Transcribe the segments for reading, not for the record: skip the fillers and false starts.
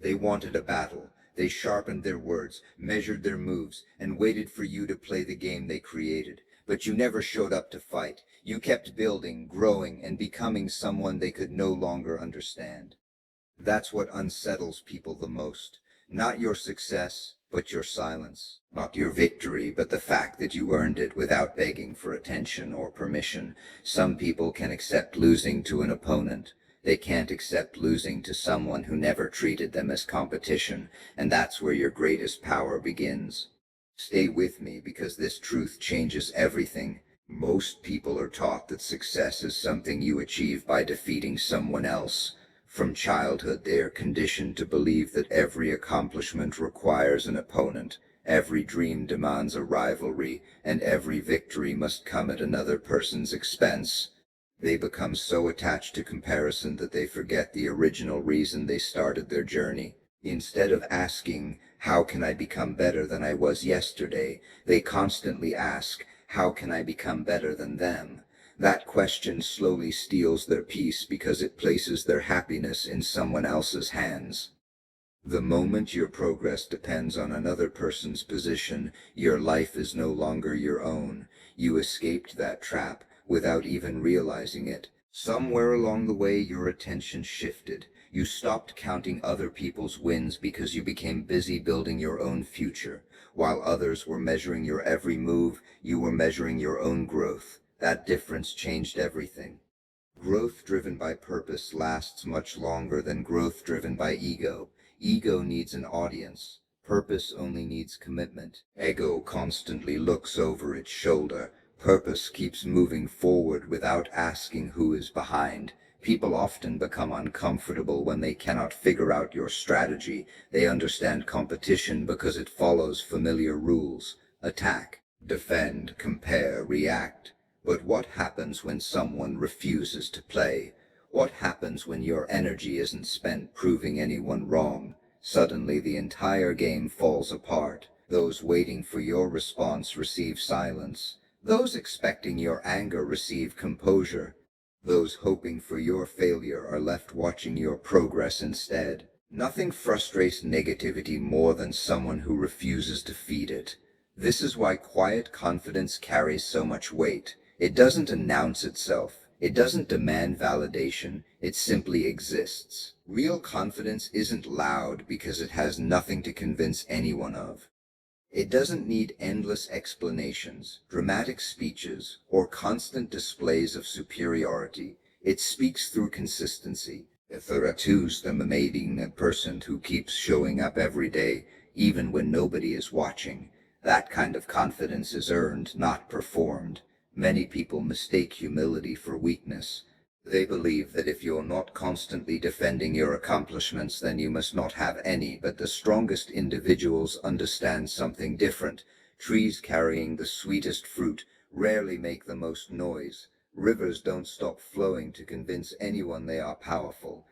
They wanted a battle. They sharpened their words, measured their moves, and waited for you to play the game they created. But you never showed up to fight. You kept building, growing, and becoming someone they could no longer understand. That's what unsettles people the most. Not your success, but your silence. Not your victory, but the fact that you earned it without begging for attention or permission. Some people can accept losing to an opponent. They can't accept losing to someone who never treated them as competition, and that's where your greatest power begins. Stay with me because this truth changes everything. Most people are taught that success is something you achieve by defeating someone else. From childhood, they are conditioned to believe that every accomplishment requires an opponent, every dream demands a rivalry, and every victory must come at another person's expense. They become so attached to comparison that they forget the original reason they started their journey. Instead of asking, "How can I become better than I was yesterday?" they constantly ask, "How can I become better than them?" That question slowly steals their peace because it places their happiness in someone else's hands. The moment your progress depends on another person's position, your life is no longer your own. You escaped that trap without even realizing it. Somewhere along the way, your attention shifted. You stopped counting other people's wins because you became busy building your own future. While others were measuring your every move, you were measuring your own growth. That difference changed everything. Growth driven by purpose lasts much longer than growth driven by ego. Ego needs an audience. Purpose only needs commitment. Ego constantly looks over its shoulder. Purpose keeps moving forward without asking who is behind. People often become uncomfortable when they cannot figure out your strategy. They understand competition because it follows familiar rules. Attack, defend, compare, react. But what happens when someone refuses to play? What happens when your energy isn't spent proving anyone wrong? Suddenly the entire game falls apart. Those waiting for your response receive silence. Those expecting your anger receive composure. Those hoping for your failure are left watching your progress instead. Nothing frustrates negativity more than someone who refuses to feed it. This is why quiet confidence carries so much weight. It doesn't announce itself. It doesn't demand validation. It simply exists. Real confidence isn't loud because it has nothing to convince anyone of. It doesn't need endless explanations, dramatic speeches, or constant displays of superiority. It speaks through consistency. The person who keeps showing up every day, even when nobody is watching. That kind of confidence is earned, not performed. Many people mistake humility for weakness. They believe that if you're not constantly defending your accomplishments, then you must not have any. But the strongest individuals understand something different. Trees carrying the sweetest fruit rarely make the most noise. Rivers don't stop flowing to convince anyone they are powerful.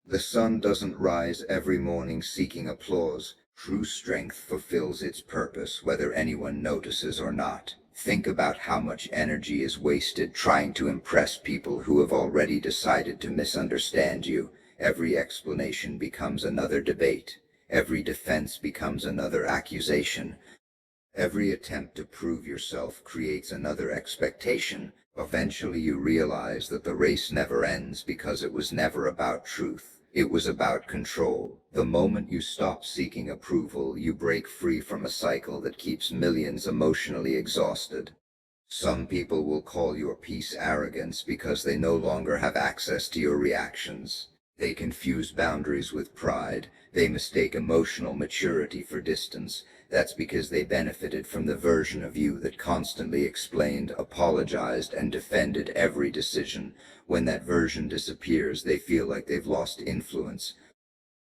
The sun doesn't rise every morning seeking applause. True strength fulfills its purpose whether anyone notices or not. Think about how much energy is wasted trying to impress people who have already decided to misunderstand you. Every explanation becomes another debate. Every defense becomes another accusation. Every attempt to prove yourself creates another expectation. Eventually you realize that the race never ends because it was never about truth. It was about control. The moment you stop seeking approval, you break free from a cycle that keeps millions emotionally exhausted. Some people will call your peace arrogance because they no longer have access to your reactions. They confuse boundaries with pride. They mistake emotional maturity for distance. That's because they benefited from the version of you that constantly explained, apologized, and defended every decision. When that version disappears, they feel like they've lost influence.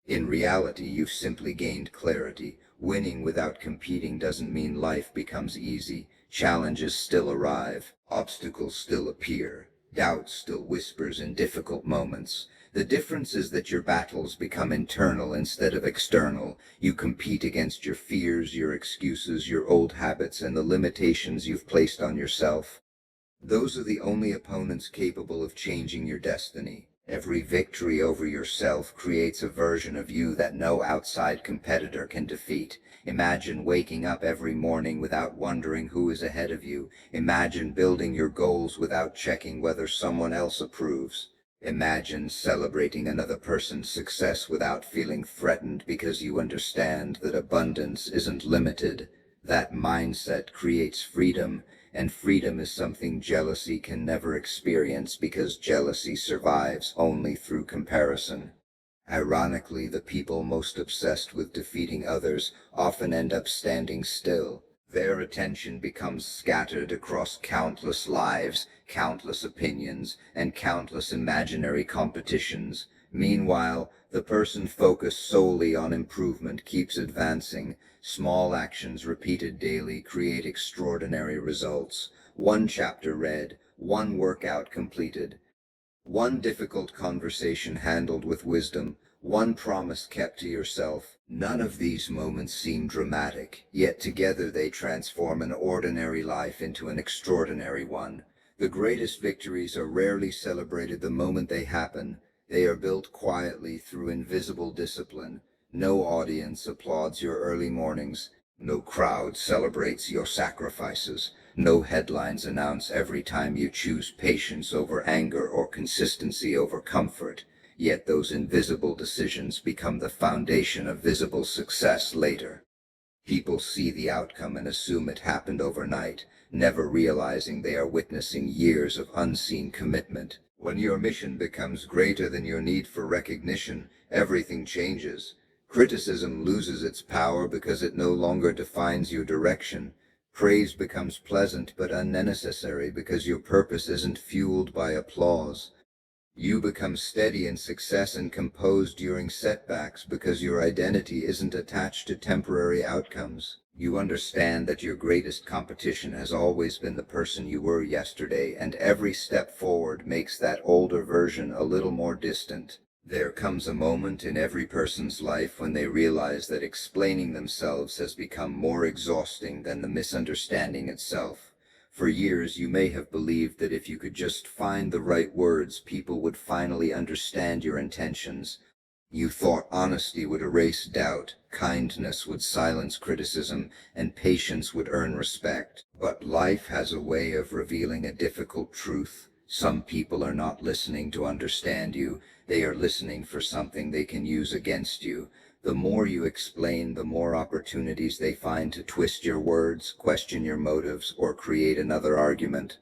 In reality, you've simply gained clarity. Winning without competing doesn't mean life becomes easy. Challenges still arrive. Obstacles still appear. Doubt still whispers in difficult moments. The difference is that your battles become internal instead of external. You compete against your fears, your excuses, your old habits, and the limitations you've placed on yourself. Those are the only opponents capable of changing your destiny. Every victory over yourself creates a version of you that no outside competitor can defeat. Imagine waking up every morning without wondering who is ahead of you. Imagine building your goals without checking whether someone else approves. Imagine celebrating another person's success without feeling threatened because you understand that abundance isn't limited. That mindset creates freedom, and freedom is something jealousy can never experience because jealousy survives only through comparison. Ironically, the people most obsessed with defeating others often end up standing still. Their attention becomes scattered across countless lives, countless opinions, and countless imaginary competitions. Meanwhile, the person focused solely on improvement keeps advancing. Small actions repeated daily create extraordinary results. One chapter read, one workout completed, one difficult conversation handled with wisdom, one promise kept to yourself. None of these moments seem dramatic, yet together they transform an ordinary life into an extraordinary one. The greatest victories are rarely celebrated the moment they happen. They are built quietly through invisible discipline. No audience applauds your early mornings. No crowd celebrates your sacrifices. No headlines announce every time you choose patience over anger or consistency over comfort. Yet those invisible decisions become the foundation of visible success later. People see the outcome and assume it happened overnight, never realizing they are witnessing years of unseen commitment. When your mission becomes greater than your need for recognition, everything changes. Criticism loses its power because it no longer defines your direction. Praise becomes pleasant but unnecessary because your purpose isn't fueled by applause. You become steady in success and composed during setbacks because your identity isn't attached to temporary outcomes. You understand that your greatest competition has always been the person you were yesterday, and every step forward makes that older version a little more distant. There comes a moment in every person's life when they realize that explaining themselves has become more exhausting than the misunderstanding itself. For years you may have believed that if you could just find the right words, people would finally understand your intentions. You thought honesty would erase doubt, kindness would silence criticism, and patience would earn respect. But life has a way of revealing a difficult truth. Some people are not listening to understand you, they are listening for something they can use against you. The more you explain, the more opportunities they find to twist your words, question your motives, or create another argument.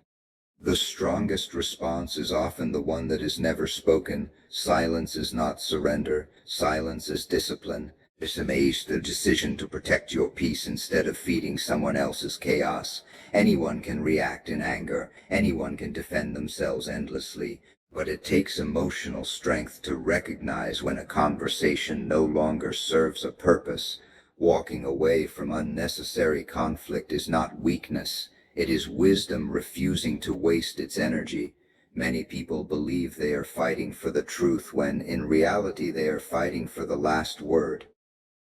The strongest response is often the one that is never spoken. Silence is not surrender. Silence is discipline. Discipline is the decision to protect your peace instead of feeding someone else's chaos. Anyone can react in anger. Anyone can defend themselves endlessly. But it takes emotional strength to recognize when a conversation no longer serves a purpose. Walking away from unnecessary conflict is not weakness. It is wisdom refusing to waste its energy. Many people believe they are fighting for the truth when in reality they are fighting for the last word.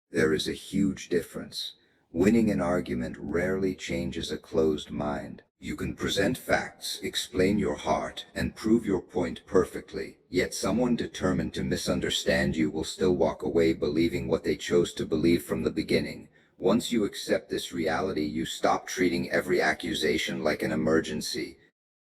There is a huge difference. Winning an argument rarely changes a closed mind. You can present facts, explain your heart, and prove your point perfectly, yet someone determined to misunderstand you will still walk away believing what they chose to believe from the beginning. Once you accept this reality, you stop treating every accusation like an emergency.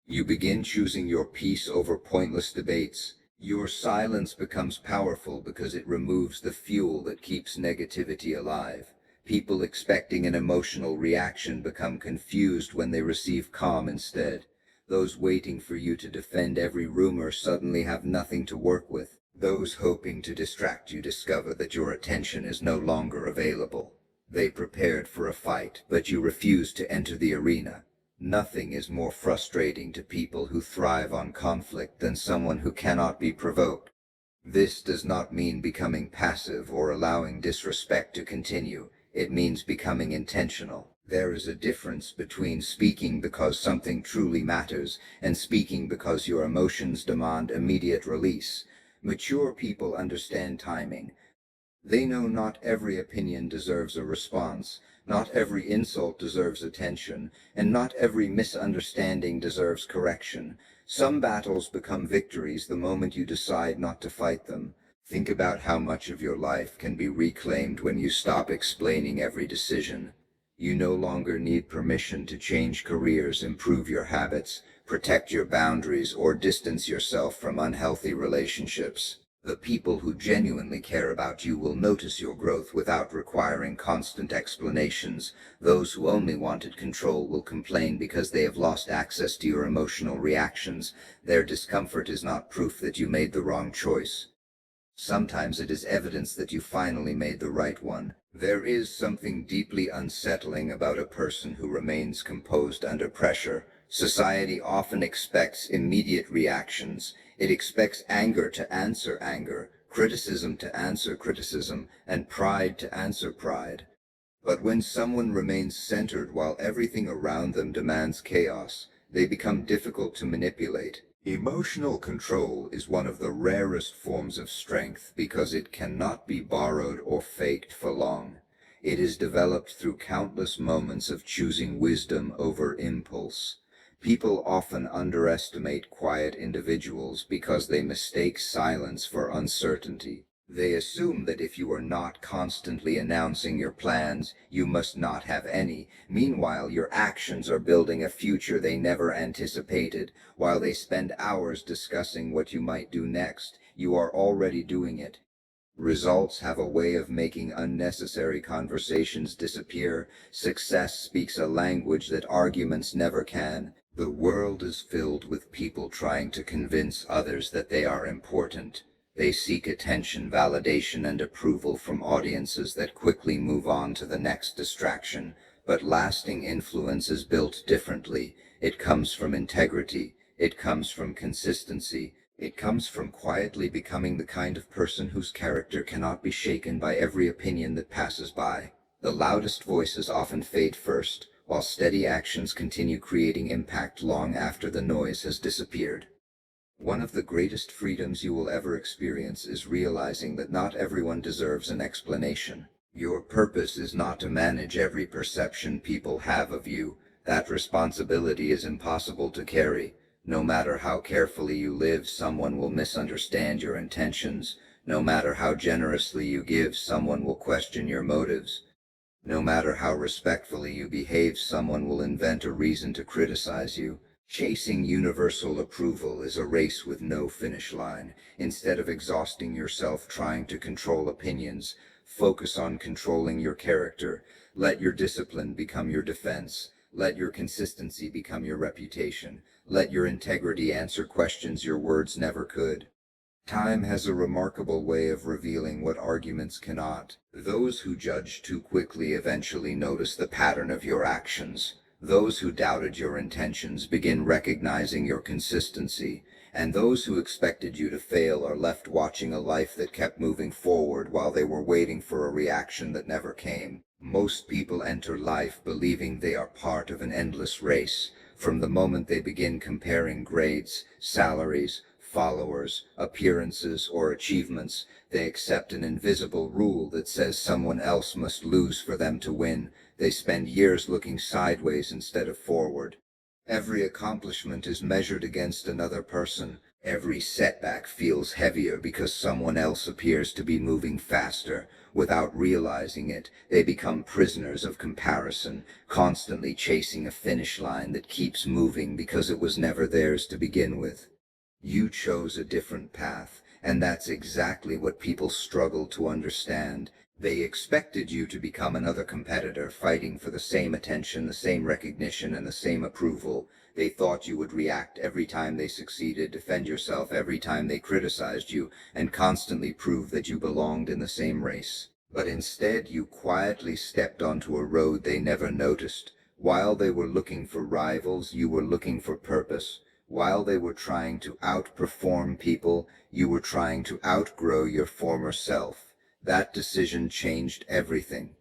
You begin choosing your peace over pointless debates. Your silence becomes powerful because it removes the fuel that keeps negativity alive. People expecting an emotional reaction become confused when they receive calm instead. Those waiting for you to defend every rumor suddenly have nothing to work with. Those hoping to distract you discover that your attention is no longer available. They prepared for a fight, but you refuse to enter the arena. Nothing is more frustrating to people who thrive on conflict than someone who cannot be provoked. This does not mean becoming passive or allowing disrespect to continue. It means becoming intentional. There is a difference between speaking because something truly matters and speaking because your emotions demand immediate release. Mature people understand timing. They know not every opinion deserves a response, not every insult deserves attention, and not every misunderstanding deserves correction. Some battles become victories the moment you decide not to fight them. Think about how much of your life can be reclaimed when you stop explaining every decision. You no longer need permission to change careers, improve your habits, protect your boundaries, or distance yourself from unhealthy relationships. The people who genuinely care about you will notice your growth without requiring constant explanations. Those who only wanted control will complain because they have lost access to your emotional reactions. Their discomfort is not proof that you made the wrong choice. Sometimes it is evidence that you finally made the right one. There is something deeply unsettling about a person who remains composed under pressure. Society often expects immediate reactions. It expects anger to answer anger, criticism to answer criticism, and pride to answer pride. But when someone remains centered while everything around them demands chaos, they become difficult to manipulate. Emotional control is one of the rarest forms of strength because it cannot be borrowed or faked for long. It is developed through countless moments of choosing wisdom over impulse. People often underestimate quiet individuals because they mistake silence for uncertainty. They assume that if you are not constantly announcing your plans, you must not have any. Meanwhile, your actions are building a future they never anticipated. While they spend hours discussing what you might do next, you are already doing it. Results have a way of making unnecessary conversations disappear. Success speaks a language that arguments never can. The world is filled with people trying to convince others that they are important. They seek attention, validation, and approval from audiences that quickly move on to the next distraction. But lasting influence is built differently. It comes from integrity. It comes from consistency. It comes from quietly becoming the kind of person whose character cannot be shaken by every opinion that passes by. The loudest voices often fade first, while steady actions continue creating impact long after the noise has disappeared. One of the greatest freedoms you will ever experience is realizing that not everyone deserves an explanation. Your purpose is not to manage every perception people have of you. That responsibility is impossible to carry. No matter how carefully you live, someone will misunderstand your intentions. No matter how generously you give, someone will question your motives. No matter how respectfully you behave, someone will invent a reason to criticize you. Chasing universal approval is a race with no finish line. Instead of exhausting yourself trying to control opinions, focus on controlling your character. Let your discipline become your defense. Let your consistency become your reputation. Let your integrity answer questions your words never could. Time has a remarkable way of revealing what arguments cannot. Those who judge too quickly eventually notice the pattern of your actions. Those who doubted your intentions begin recognizing your consistency. And those who expected you to fail are left watching a life that kept moving forward while they were waiting for a reaction that never came. Most people enter life believing they are part of an endless race. From the moment they begin comparing grades, salaries, followers, appearances, or achievements, they accept an invisible rule that says someone else must lose for them to win. They spend years looking sideways instead of forward. Every accomplishment is measured against another person. Every setback feels heavier because someone else appears to be moving faster. Without realizing it, they become prisoners of comparison, constantly chasing a finish line that keeps moving because it was never theirs to begin with. You chose a different path, and that's exactly what people struggle to understand. They expected you to become another competitor, fighting for the same attention, the same recognition, and the same approval. They thought you would react every time they succeeded, defend yourself every time they criticized you, and constantly prove that you belonged in the same race. But instead, you quietly stepped onto a road they never noticed. While they were looking for rivals, you were looking for purpose. While they were trying to outperform people, you were trying to outgrow your former self. That decision changed everything.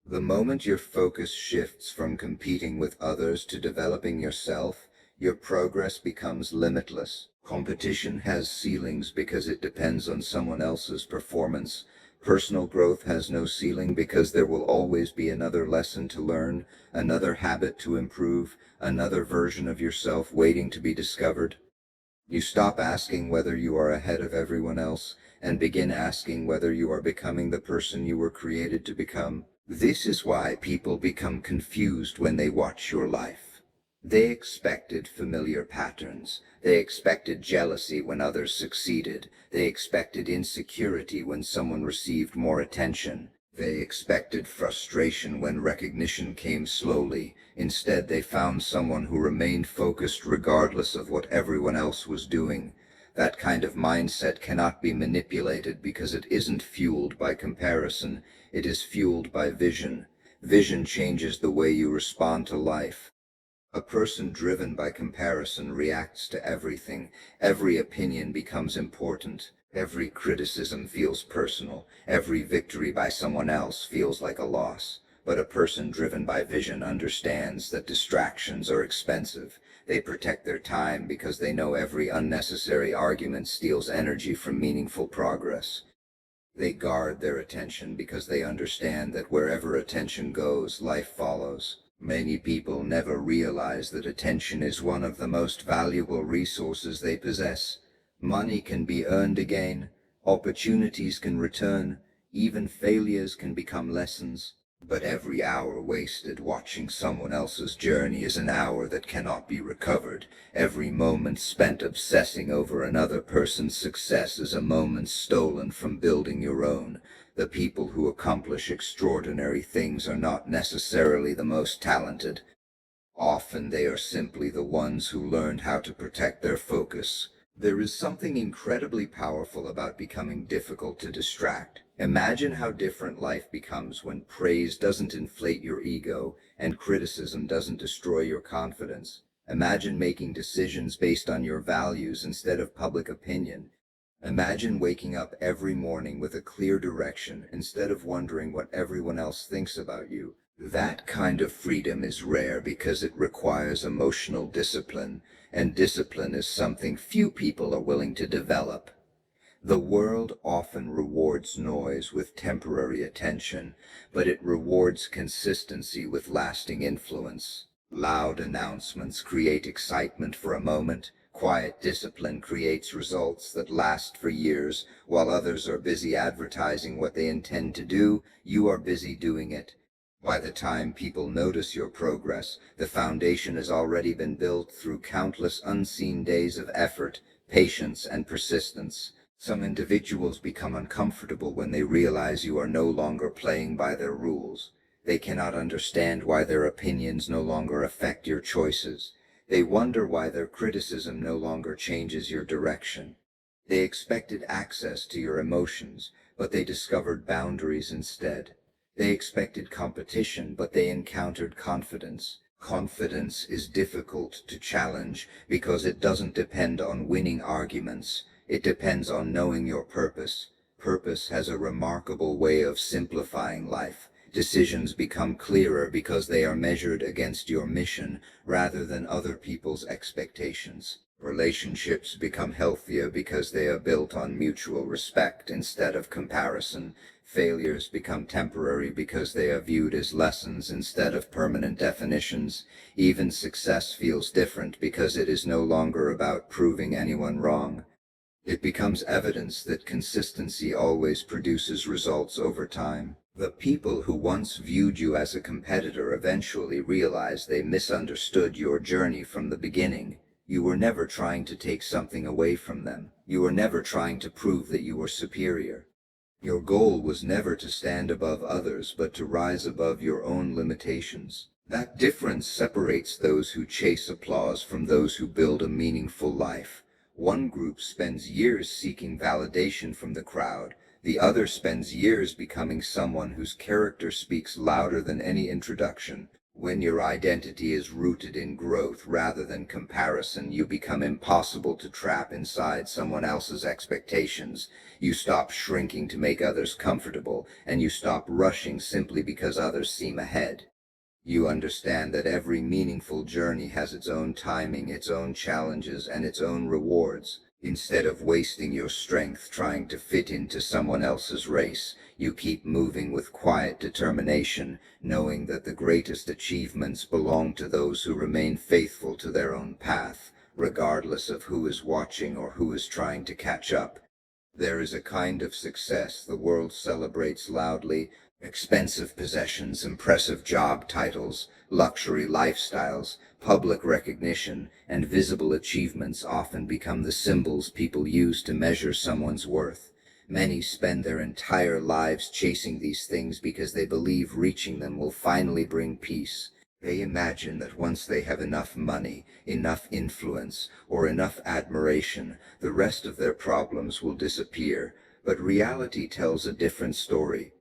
The moment your focus shifts from competing with others to developing yourself, your progress becomes limitless. Competition has ceilings because it depends on someone else's performance. Personal growth has no ceiling because there will always be another lesson to learn, another habit to improve, another version of yourself waiting to be discovered. You stop asking whether you are ahead of everyone else and begin asking whether you are becoming the person you were created to become. This is why people become confused when they watch your life. They expected familiar patterns. They expected jealousy when others succeeded. They expected insecurity when someone received more attention. They expected frustration when recognition came slowly. Instead, they found someone who remained focused regardless of what everyone else was doing. That kind of mindset cannot be manipulated because it isn't fueled by comparison. It is fueled by vision. Vision changes the way you respond to life. A person driven by comparison reacts to everything. Every opinion becomes important. Every criticism feels personal. Every victory by someone else feels like a loss. But a person driven by vision understands that distractions are expensive. They protect their time because they know every unnecessary argument steals energy from meaningful progress. They guard their attention because they understand that wherever attention goes, life follows. Many people never realize that attention is one of the most valuable resources they possess. Money can be earned again, opportunities can return, even failures can become lessons. But every hour wasted watching someone else's journey is an hour that cannot be recovered. Every moment spent obsessing over another person's success is a moment stolen from building your own. The people who accomplish extraordinary things are not necessarily the most talented. Often they are simply the ones who learned how to protect their focus. There is something incredibly powerful about becoming difficult to distract. Imagine how different life becomes when praise doesn't inflate your ego and criticism doesn't destroy your confidence. Imagine making decisions based on your values instead of public opinion. Imagine waking up every morning with a clear direction instead of wondering what everyone else thinks about you. That kind of freedom is rare because it requires emotional discipline, and discipline is something few people are willing to develop. The world often rewards noise with temporary attention, but it rewards consistency with lasting influence. Loud announcements create excitement for a moment. Quiet discipline creates results that last for years. While others are busy advertising what they intend to do, you are busy doing it. By the time people notice your progress, the foundation has already been built through countless unseen days of effort, patience, and persistence. Some individuals become uncomfortable when they realize you are no longer playing by their rules. They cannot understand why their opinions no longer affect your choices. They wonder why their criticism no longer changes your direction. They expected access to your emotions, but they discovered boundaries instead. They expected competition, but they encountered confidence. Confidence is difficult to challenge because it doesn't depend on winning arguments. It depends on knowing your purpose. Purpose has a remarkable way of simplifying life. Decisions become clearer because they are measured against your mission rather than other people's expectations. Relationships become healthier because they are built on mutual respect instead of comparison. Failures become temporary because they are viewed as lessons instead of permanent definitions. Even success feels different because it is no longer about proving anyone wrong. It becomes evidence that consistency always produces results over time. The people who once viewed you as a competitor eventually realize they misunderstood your journey from the beginning. You were never trying to take something away from them. You were never trying to prove that you were superior. Your goal was never to stand above others, but to rise above your own limitations. That difference separates those who chase applause from those who build a meaningful life. One group spends years seeking validation from the crowd. The other spends years becoming someone whose character speaks louder than any introduction. When your identity is rooted in growth rather than comparison, you become impossible to trap inside someone else's expectations. You stop shrinking to make others comfortable, and you stop rushing simply because others seem ahead. You understand that every meaningful journey has its own timing, its own challenges, and its own rewards. Instead of wasting your strength trying to fit into someone else's race, you keep moving with quiet determination, knowing that the greatest achievements belong to those who remain faithful to their own path. regardless of who is watching or who is trying to catch up. There is a kind of success the world celebrates loudly: expensive possessions, impressive job titles, luxury lifestyles, public recognition, and visible achievements often become the symbols people use to measure someone's worth. Many spend their entire lives chasing these things because they believe reaching them will finally bring peace. They imagine that once they have enough money, enough influence, or enough admiration, the rest of their problems will disappear. But reality tells a different story.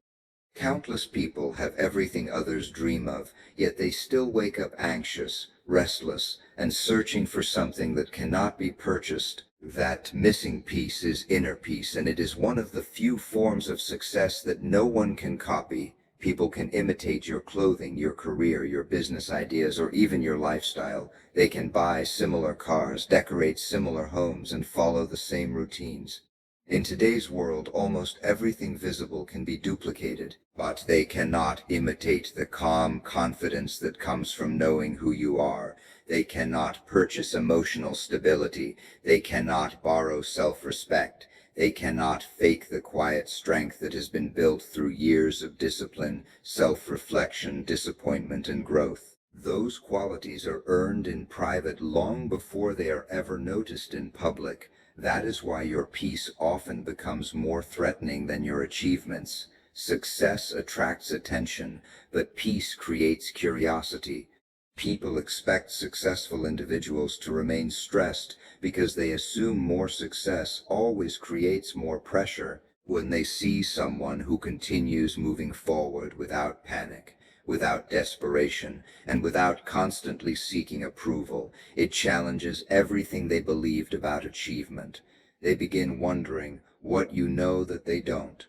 Countless people have everything others dream of, yet they still wake up anxious, restless, and searching for something that cannot be purchased. That missing piece is inner peace, and it is one of the few forms of success that no one can copy. People can imitate your clothing, your career, your business ideas, or even your lifestyle. They can buy similar cars, decorate similar homes, and follow the same routines. In today's world, almost everything visible can be duplicated, but they cannot imitate the calm confidence that comes from knowing who you are. They cannot purchase emotional stability. They cannot borrow self-respect. They cannot fake the quiet strength that has been built through years of discipline, self-reflection, disappointment, and growth. Those qualities are earned in private long before they are ever noticed in public. That is why your peace often becomes more threatening than your achievements. Success attracts attention, but peace creates curiosity. People expect successful individuals to remain stressed because they assume more success always creates more pressure. When they see someone who continues moving forward without panic, without desperation, and without constantly seeking approval, it challenges everything they believed about achievement. They begin wondering what you know that they don't.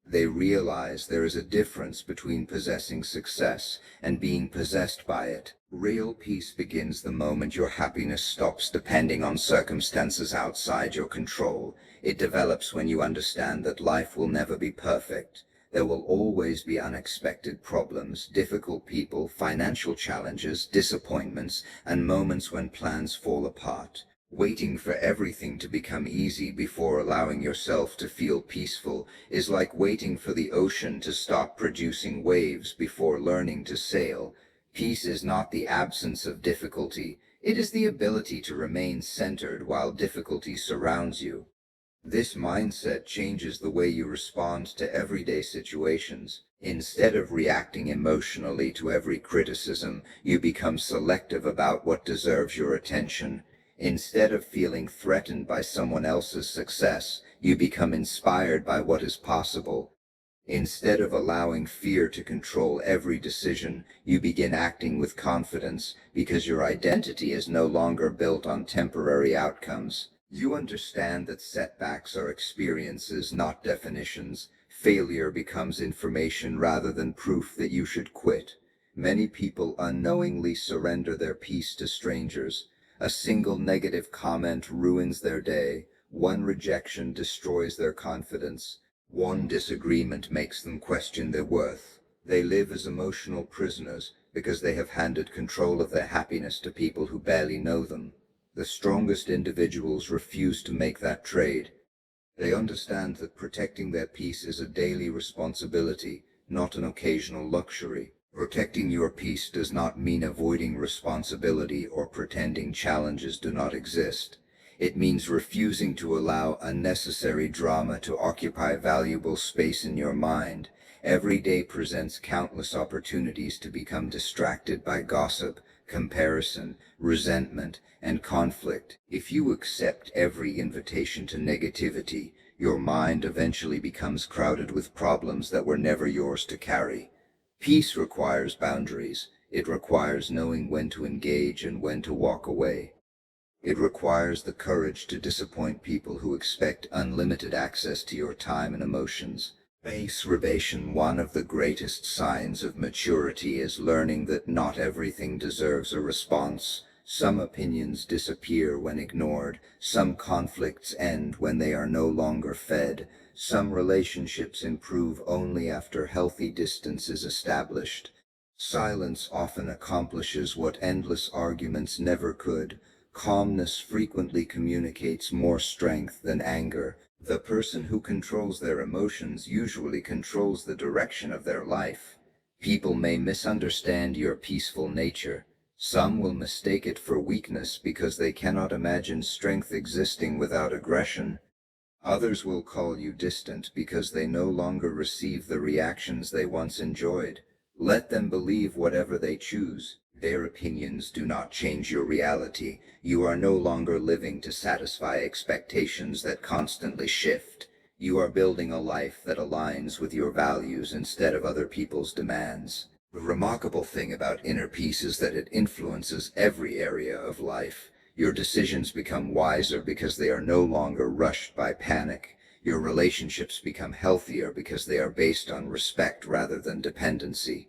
They realize there is a difference between possessing success and being possessed by it. Real peace begins the moment your happiness stops depending on circumstances outside your control. It develops when you understand that life will never be perfect. There will always be unexpected problems, difficult people, financial challenges, disappointments, and moments when plans fall apart. Waiting for everything to become easy before allowing yourself to feel peaceful is like waiting for the ocean to stop producing waves before learning to sail. Peace is not the absence of difficulty, it is the ability to remain centered while difficulty surrounds you. This mindset changes the way you respond to everyday situations. Instead of reacting emotionally to every criticism, you become selective about what deserves your attention. Instead of feeling threatened by someone else's success, you become inspired by what is possible. Instead of allowing fear to control every decision, you begin acting with confidence because your identity is no longer built on temporary outcomes. You understand that setbacks are experiences, not definitions. Failure becomes information rather than proof that you should quit. Many people unknowingly surrender their peace to strangers. A single negative comment ruins their day. One rejection destroys their confidence. One disagreement makes them question their worth. They live as emotional prisoners because they have handed control of their happiness to people who barely know them. The strongest individuals refuse to make that trade. They understand that protecting their peace is a daily responsibility, not an occasional luxury. Protecting your peace does not mean avoiding responsibility or pretending challenges do not exist. It means refusing to allow unnecessary drama to occupy valuable space in your mind. Every day presents countless opportunities to become distracted by gossip, comparison, resentment, and conflict. If you accept every invitation to negativity, your mind eventually becomes crowded with problems that were never yours to carry. Peace requires boundaries. It requires knowing when to engage and when to walk away. It requires the courage to disappoint people who expect unlimited access to your time and emotions. Base rebation. One of the greatest signs of maturity is learning that not everything deserves a response. Some opinions disappear when ignored. Some conflicts end when they are no longer fed. Some relationships improve only after healthy distance is established. Silence often accomplishes what endless arguments never could. Calmness frequently communicates more strength than anger. The person who controls their emotions usually controls the direction of their life. People may misunderstand your peaceful nature. Some will mistake it for weakness because they cannot imagine strength existing without aggression. Others will call you distant because they no longer receive the reactions they once enjoyed. Let them believe whatever they choose. Their opinions do not change your reality. You are no longer living to satisfy expectations that constantly shift. You are building a life that aligns with your values instead of other people's demands. The remarkable thing about inner peace is that it influences every area of life. Your decisions become wiser because they are no longer rushed by panic. Your relationships become healthier because they are based on respect rather than dependency.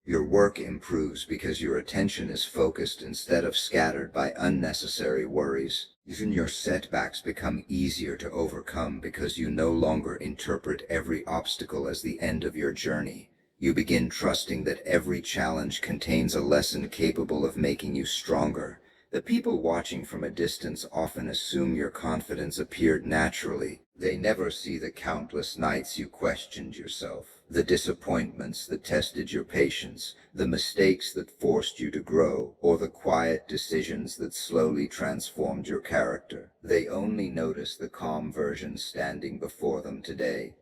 Your work improves because your attention is focused instead of scattered by unnecessary worries. Even your setbacks become easier to overcome because you no longer interpret every obstacle as the end of your journey. You begin trusting that every challenge contains a lesson capable of making you stronger. The people watching from a distance often assume your confidence appeared naturally. They never see the countless nights you questioned yourself, the disappointments that tested your patience, the mistakes that forced you to grow, or the quiet decisions that slowly transformed your character. They only notice the calm version standing before them today.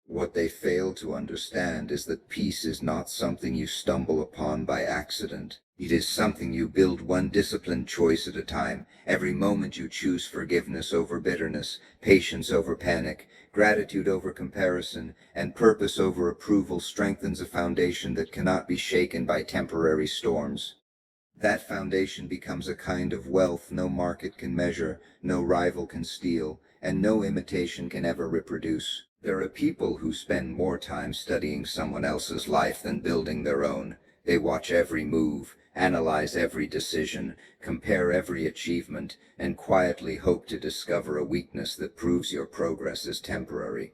What they fail to understand is that peace is not something you stumble upon by accident. It is something you build one disciplined choice at a time. Every moment you choose forgiveness over bitterness, patience over panic, gratitude over comparison, and purpose over approval strengthens a foundation that cannot be shaken by temporary storms. That foundation becomes a kind of wealth no market can measure, no rival can steal, and no imitation can ever reproduce. There are people who spend more time studying someone else's life than building their own. They watch every move, analyze every decision, compare every achievement, and quietly hope to discover a weakness that proves your progress is temporary.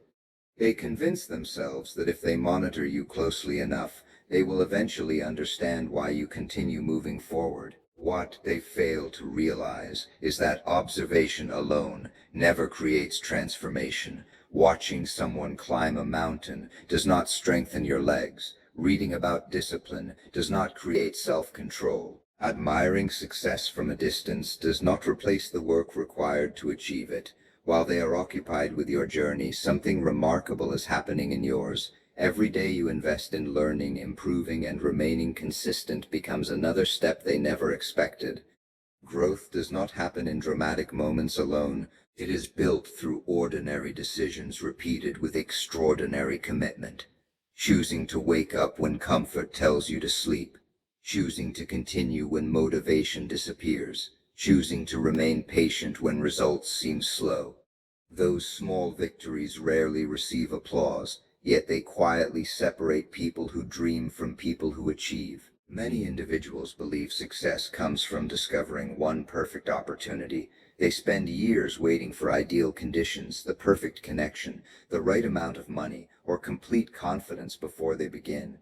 They convince themselves that if they monitor you closely enough, they will eventually understand why you continue moving forward. What they fail to realize is that observation alone never creates transformation. Watching someone climb a mountain does not strengthen your legs. Reading about discipline does not create self-control. Admiring success from a distance does not replace the work required to achieve it. While they are occupied with your journey, something remarkable is happening in yours. Every day you invest in learning, improving, and remaining consistent becomes another step they never expected. Growth does not happen in dramatic moments alone. It is built through ordinary decisions repeated with extraordinary commitment. Choosing to wake up when comfort tells you to sleep. Choosing to continue when motivation disappears. Choosing to remain patient when results seem slow. Those small victories rarely receive applause, yet they quietly separate people who dream from people who achieve. Many individuals believe success comes from discovering one perfect opportunity. They spend years waiting for ideal conditions, the perfect connection, the right amount of money, or complete confidence before they begin.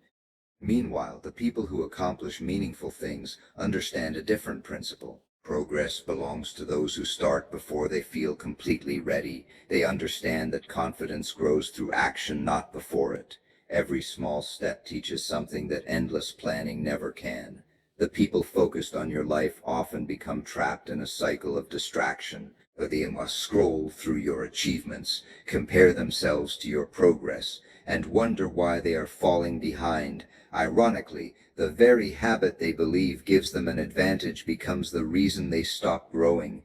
Meanwhile, the people who accomplish meaningful things understand a different principle. Progress belongs to those who start before they feel completely ready. They understand that confidence grows through action, not before it. Every small step teaches something that endless planning never can. The people focused on your life often become trapped in a cycle of distraction. They must scroll through your achievements, compare themselves to your progress, and wonder why they are falling behind. Ironically, the very habit they believe gives them an advantage becomes the reason they stop growing.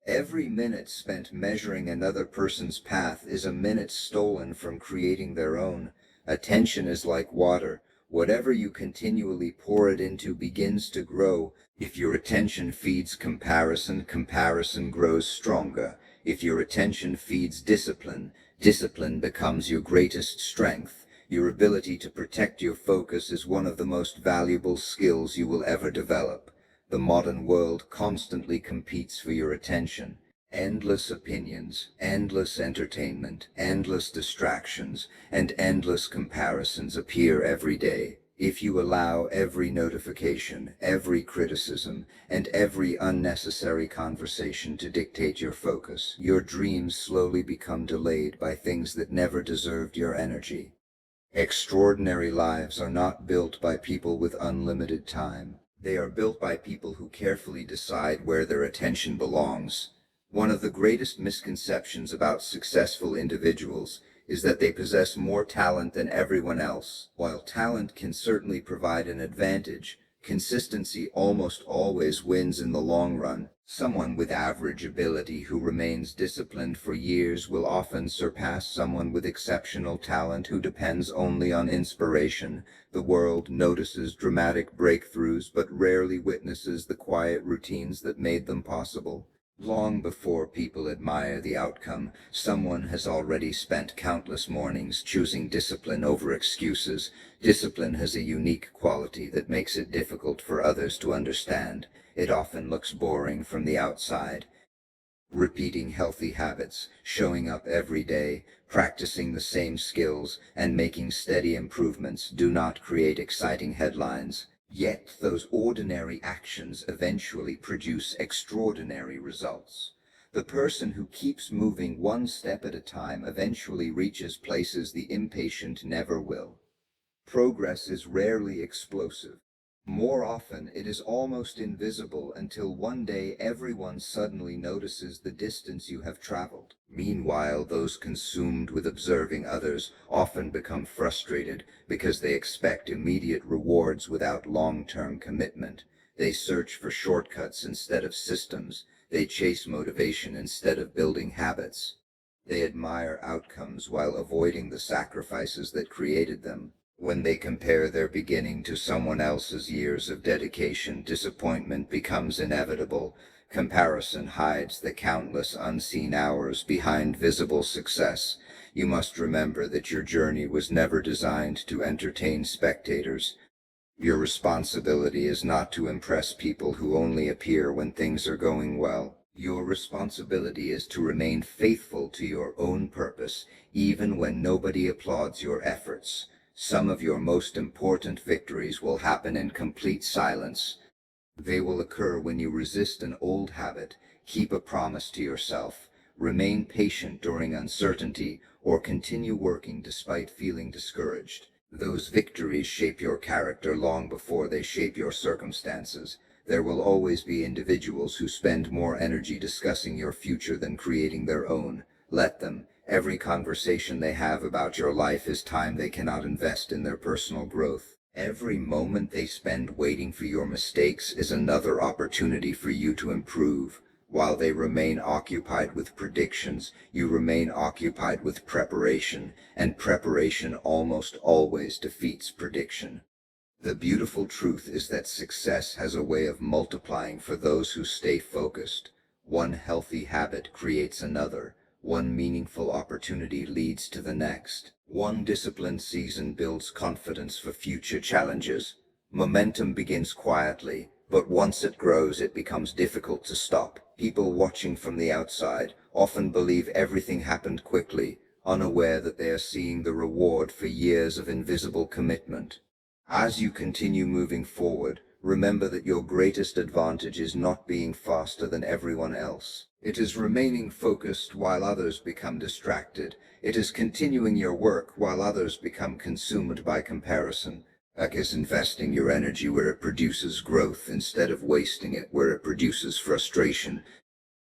Every minute spent measuring another person's path is a minute stolen from creating their own. Attention is like water. Whatever you continually pour it into begins to grow. If your attention feeds comparison, comparison grows stronger. If your attention feeds discipline, discipline becomes your greatest strength. Your ability to protect your focus is one of the most valuable skills you will ever develop. The modern world constantly competes for your attention. Endless opinions, endless entertainment, endless distractions, and endless comparisons appear every day. If you allow every notification, every criticism, and every unnecessary conversation to dictate your focus, your dreams slowly become delayed by things that never deserved your energy. Extraordinary lives are not built by people with unlimited time. They are built by people who carefully decide where their attention belongs. One of the greatest misconceptions about successful individuals is that they possess more talent than everyone else. While talent can certainly provide an advantage, consistency almost always wins in the long run. Someone with average ability who remains disciplined for years will often surpass someone with exceptional talent who depends only on inspiration. The world notices dramatic breakthroughs but rarely witnesses the quiet routines that made them possible. Long before people admire the outcome, someone has already spent countless mornings choosing discipline over excuses. Discipline has a unique quality that makes it difficult for others to understand. It often looks boring from the outside. Repeating healthy habits, showing up every day, practicing the same skills, and making steady improvements do not create exciting headlines. Yet those ordinary actions eventually produce extraordinary results. The person who keeps moving one step at a time eventually reaches places the impatient never will. Progress is rarely explosive. More often, it is almost invisible until one day everyone suddenly notices the distance you have traveled. Meanwhile, those consumed with observing others often become frustrated because they expect immediate rewards without long-term commitment. They search for shortcuts instead of systems. They chase motivation instead of building habits. They admire outcomes while avoiding the sacrifices that created them. When they compare their beginning to someone else's years of dedication, disappointment becomes inevitable. Comparison hides the countless unseen hours behind visible success. You must remember that your journey was never designed to entertain spectators. Your responsibility is not to impress people who only appear when things are going well. Your responsibility is to remain faithful to your own purpose, even when nobody applauds your efforts. Some of your most important victories will happen in complete silence. They will occur when you resist an old habit, keep a promise to yourself, remain patient during uncertainty, or continue working despite feeling discouraged. Those victories shape your character long before they shape your circumstances. There will always be individuals who spend more energy discussing your future than creating their own. Let them. Every conversation they have about your life is time they cannot invest in their personal growth. Every moment they spend waiting for your mistakes is another opportunity for you to improve. While they remain occupied with predictions, you remain occupied with preparation, and preparation almost always defeats prediction. The beautiful truth is that success has a way of multiplying for those who stay focused. One healthy habit creates another. One meaningful opportunity leads to the next. One disciplined season builds confidence for future challenges. Momentum begins quietly, but once it grows, it becomes difficult to stop. People watching from the outside often believe everything happened quickly, unaware that they are seeing the reward for years of invisible commitment. As you continue moving forward, remember that your greatest advantage is not being faster than everyone else. It is remaining focused while others become distracted. It is continuing your work while others become consumed by comparison. It is investing your energy where it produces growth instead of wasting it where it produces frustration.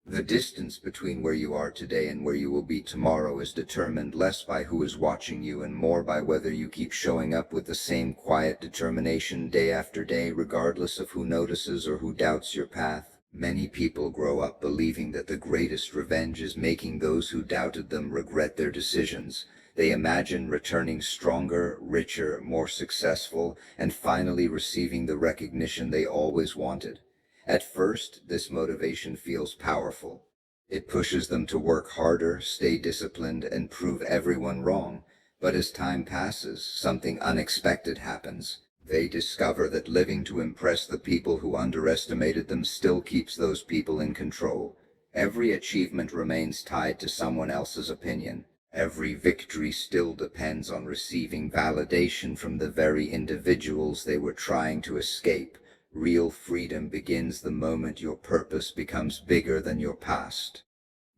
The distance between where you are today and where you will be tomorrow is determined less by who is watching you and more by whether you keep showing up with the same quiet determination day after day, regardless of who notices or who doubts your path. Many people grow up believing that the greatest revenge is making those who doubted them regret their decisions. They imagine returning stronger, richer, more successful, and finally receiving the recognition they always wanted. At first, this motivation feels powerful. It pushes them to work harder, stay disciplined, and prove everyone wrong. But as time passes, something unexpected happens. They discover that living to impress the people who underestimated them still keeps those people in control. Every achievement remains tied to someone else's opinion. Every victory still depends on receiving validation from the very individuals they were trying to escape. Real freedom begins the moment your purpose becomes bigger than your past.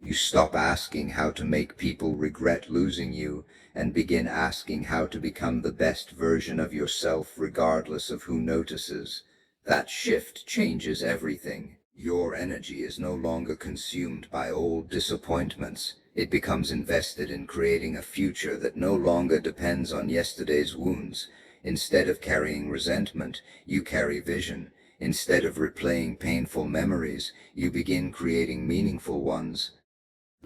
You stop asking how to make people regret losing you and begin asking how to become the best version of yourself regardless of who notices. That shift changes everything. Your energy is no longer consumed by old disappointments. It becomes invested in creating a future that no longer depends on yesterday's wounds. Instead of carrying resentment, you carry vision. Instead of replaying painful memories, you begin creating meaningful ones.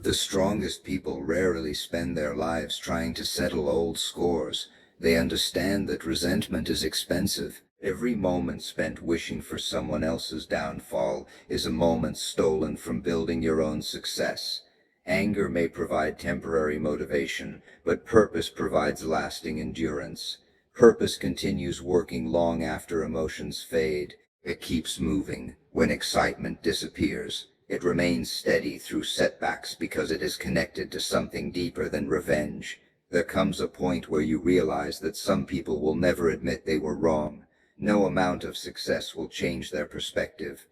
The strongest people rarely spend their lives trying to settle old scores. They understand that resentment is expensive. Every moment spent wishing for someone else's downfall is a moment stolen from building your own success. Anger may provide temporary motivation, but purpose provides lasting endurance. Purpose continues working long after emotions fade. It keeps moving when excitement disappears. It remains steady through setbacks because it is connected to something deeper than revenge. There comes a point where you realize that some people will never admit they were wrong. No amount of success will change their perspective.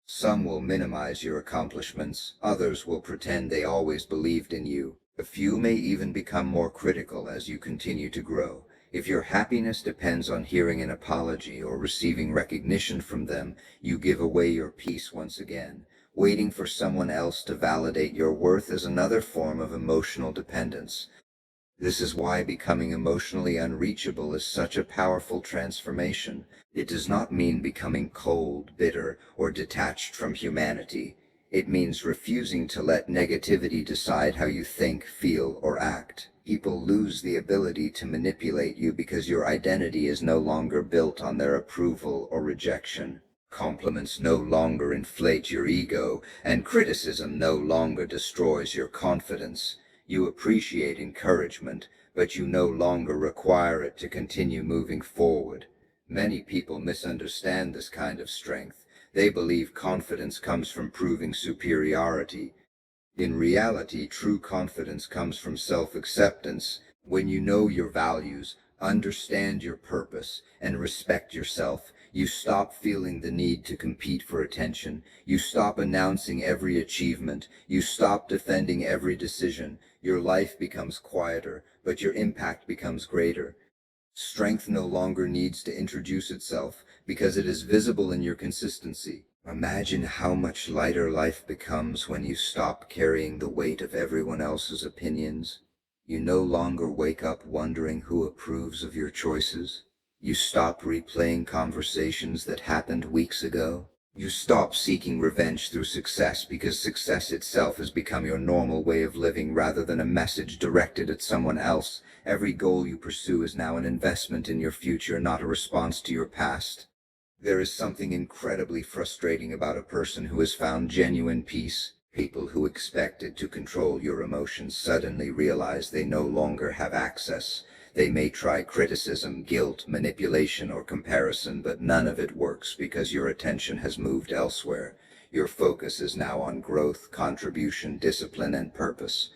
Some will minimize your accomplishments, others will pretend they always believed in you. A few may even become more critical as you continue to grow. If your happiness depends on hearing an apology or receiving recognition from them, you give away your peace once again. Waiting for someone else to validate your worth is another form of emotional dependence. This is why becoming emotionally unreachable is such a powerful transformation. It does not mean becoming cold, bitter, or detached from humanity. It means refusing to let negativity decide how you think, feel, or act. People lose the ability to manipulate you because your identity is no longer built on their approval or rejection. Compliments no longer inflate your ego, and criticism no longer destroys your confidence. You appreciate encouragement, but you no longer require it to continue moving forward. Many people misunderstand this kind of strength. They believe confidence comes from proving superiority. In reality, true confidence comes from self-acceptance. When you know your values, understand your purpose, and respect yourself, you stop feeling the need to compete for attention. You stop announcing every achievement. You stop defending every decision. Your life becomes quieter, but your impact becomes greater. Strength no longer needs to introduce itself because it is visible in your consistency. Imagine how much lighter life becomes when you stop carrying the weight of everyone else's opinions. You no longer wake up wondering who approves of your choices. You stop replaying conversations that happened weeks ago. You stop seeking revenge through success because success itself has become your normal way of living rather than a message directed at someone else. Every goal you pursue is now an investment in your future, not a response to your past. There is something incredibly frustrating about a person who has found genuine peace. People who expected to control your emotions suddenly realize they no longer have access. They may try criticism, guilt, manipulation, or comparison, but none of it works because your attention has moved elsewhere. Your focus is now on growth, contribution, discipline, and purpose.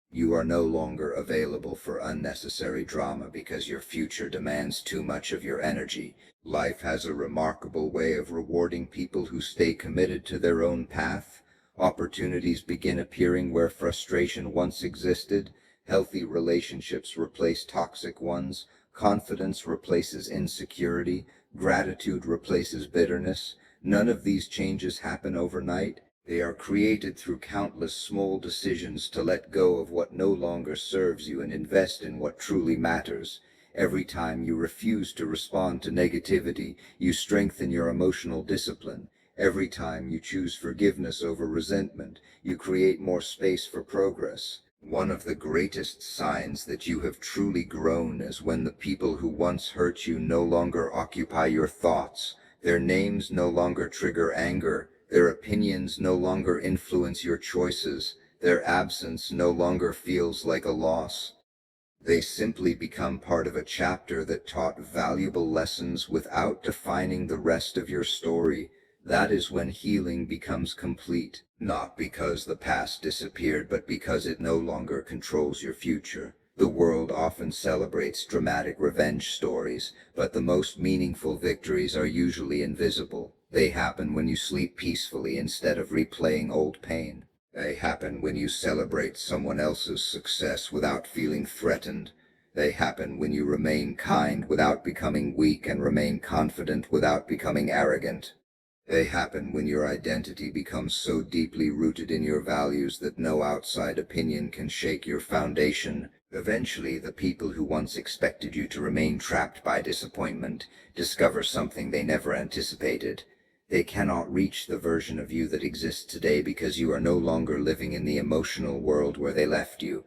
You are no longer available for unnecessary drama because your future demands too much of your energy. Life has a remarkable way of rewarding people who stay committed to their own path. Opportunities begin appearing where frustration once existed. Healthy relationships replace toxic ones. Confidence replaces insecurity. Gratitude replaces bitterness. None of these changes happen overnight. They are created through countless small decisions to let go of what no longer serves you and invest in what truly matters. Every time you refuse to respond to negativity, you strengthen your emotional discipline. Every time you choose forgiveness over resentment, you create more space for progress. One of the greatest signs that you have truly grown is when the people who once hurt you no longer occupy your thoughts. Their names no longer trigger anger. Their opinions no longer influence your choices. Their absence no longer feels like a loss. They simply become part of a chapter that taught valuable lessons without defining the rest of your story. That is when healing becomes complete, not because the past disappeared, but because it no longer controls your future. The world often celebrates dramatic revenge stories, but the most meaningful victories are usually invisible. They happen when you sleep peacefully instead of replaying old pain. They happen when you celebrate someone else's success without feeling threatened. They happen when you remain kind without becoming weak and remain confident without becoming arrogant. They happen when your identity becomes so deeply rooted in your values that no outside opinion can shake your foundation. Eventually, the people who once expected you to remain trapped by disappointment discover something they never anticipated. They cannot reach the version of you that exists today because you are no longer living in the emotional world where they left you.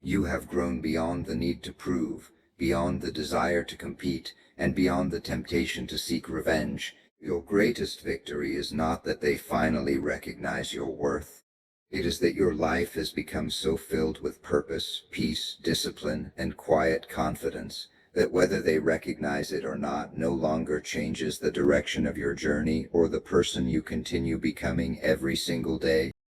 You have grown beyond the need to prove, beyond the desire to compete, and beyond the temptation to seek revenge. Your greatest victory is not that they finally recognize your worth. It is that your life has become so filled with purpose, peace, discipline, and quiet confidence that whether they recognize it or not no longer changes the direction of your journey or the person you continue becoming every single day.